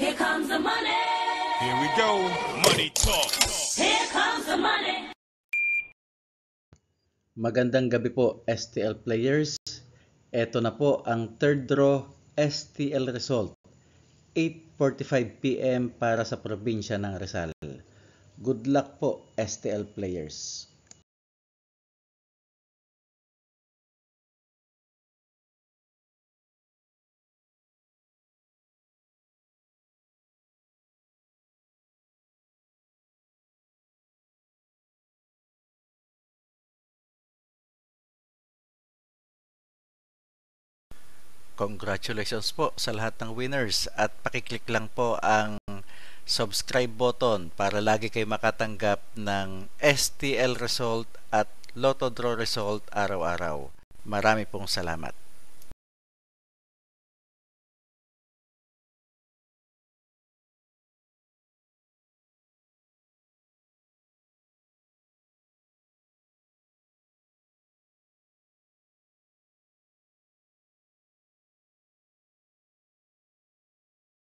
Here comes the money. Here we go. Money talk. Here comes the money. Magandang gabi po STL players. Ito na po ang third draw STL result. 8:45 PM para sa probinsya ng Rizal. Good luck po STL players. Congratulations po sa lahat ng winners at pakiclick lang po ang subscribe button para lagi kayo makatanggap ng STL result at Lotto Draw result araw-araw. Marami pong salamat.